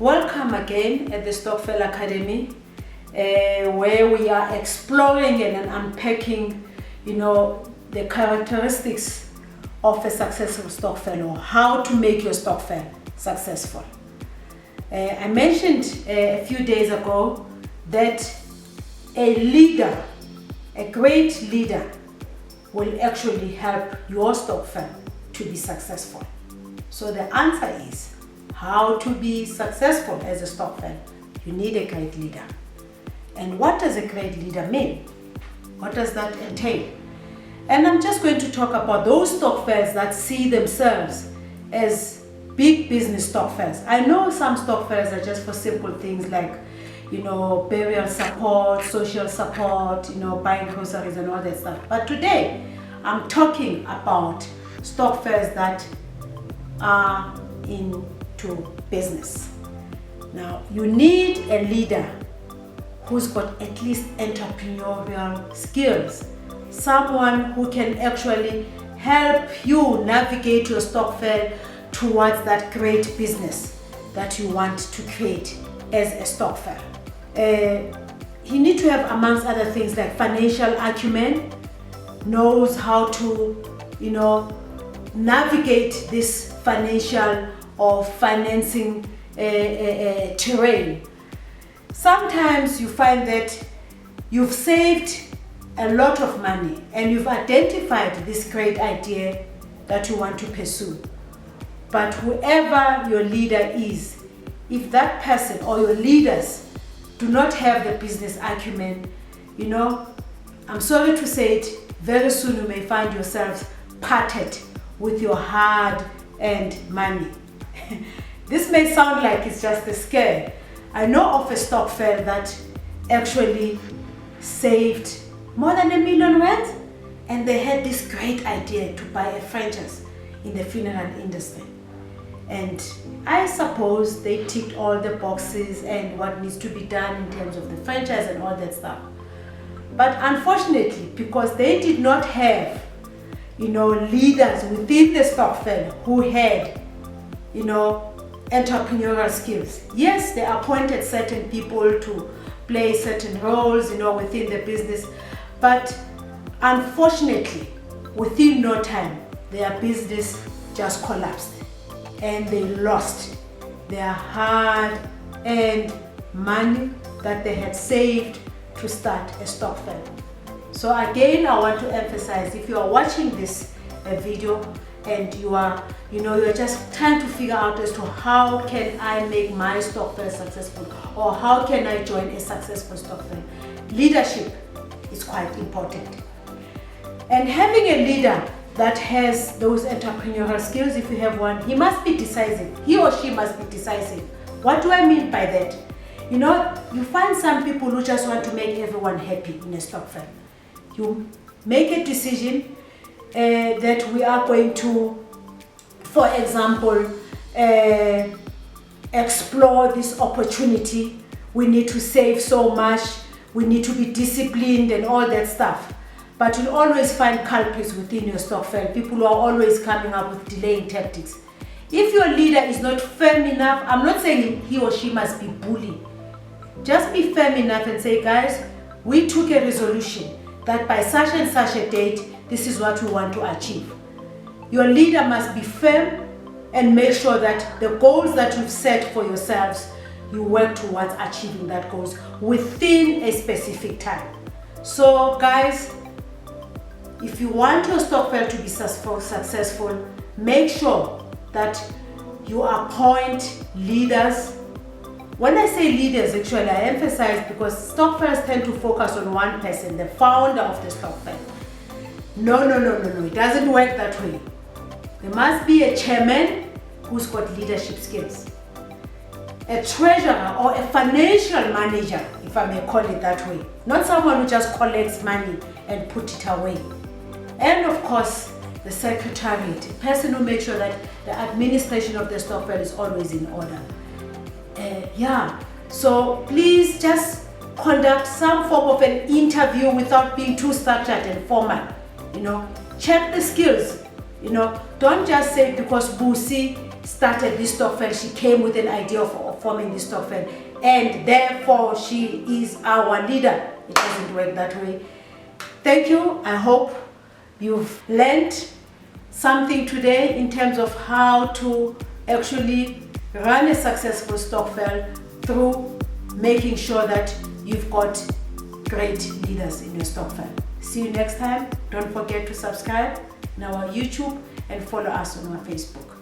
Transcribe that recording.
Welcome again at the Stokvel Academy, where we are exploring and unpacking, the characteristics of a successful Stokvel, or how to make your Stokvel successful. I mentioned a few days ago that a leader, a great leader, will actually help your Stokvel to be successful. So the answer is, how to be successful as a Stokvel? You need a great leader. And what does a great leader mean? What does that entail? And I'm just going to talk about those Stokvels that see themselves as big business Stokvels. I know some Stokvels are just for simple things like, burial support, social support, buying groceries and all that stuff. But today, I'm talking about Stokvels that are into business. Now, you need a leader who's got at least entrepreneurial skills. Someone who can actually help you navigate your Stokvel towards that great business that you want to create as a Stokvel. You need to have, amongst other things, like financial acumen, knows how to, navigate this financial or financing terrain. Sometimes you find that you've saved a lot of money and you've identified this great idea that you want to pursue. But whoever your leader is, if that person or your leaders do not have the business acumen, I'm sorry to say it, very soon you may find yourselves parted with your hard-earned money. This may sound like it's just a scare. I know of a Stokvel that actually saved more than R1 million, and they had this great idea to buy a franchise in the funeral industry. And I suppose they ticked all the boxes and what needs to be done in terms of the franchise and all that stuff. But unfortunately, because they did not have, leaders within the Stokvel who had, entrepreneurial skills. Yes, they appointed certain people to play certain roles, within the business, but unfortunately, within no time, their business just collapsed and they lost their hard-earned money that they had saved to start a Stokvel. So again, I want to emphasize, if you are watching this video and you are, you're just trying to figure out as to how can I make my Stokvel successful, or how can I join a successful Stokvel, leadership is quite important. And having a leader that has those entrepreneurial skills, if you have one, he must be decisive. He or she must be decisive. What do I mean by that? You find some people who just want to make everyone happy in a Stokvel. You make a decision that we are going to, for example, explore this opportunity. We need to save so much. We need to be disciplined and all that stuff. But you'll always find culprits within your Stokvel, people who are always coming up with delaying tactics. If your leader is not firm enough, I'm not saying he or she must be bullied. Just be firm enough and say, guys, we took a resolution that by such and such a date, this is what we want to achieve. Your leader must be firm and make sure that the goals that you've set for yourselves, you work towards achieving that goals within a specific time. So guys, if you want your Stokvel to be successful, make sure that you appoint leaders. When I say leaders, actually, I emphasize because Stokvels tend to focus on one person, the founder of the Stokvel. No, it doesn't work that way. There must be a chairman who's got leadership skills, a treasurer or a financial manager, if I may call it that way, not someone who just collects money and put it away. And of course, the secretariat, a person who makes sure that the administration of the Stokvel is always in order. So please just conduct some form of an interview without being too structured and formal. Check the skills. Don't just say because Busi started this Stokvel. She came with an idea of forming this Stokvel, and therefore she is our leader. It doesn't work that way. Thank you. I hope you've learned something today in terms of how to actually run a successful Stokvel through making sure that you've got great leaders in your Stokvel. See you next time. Don't forget to subscribe on our YouTube and follow us on our Facebook.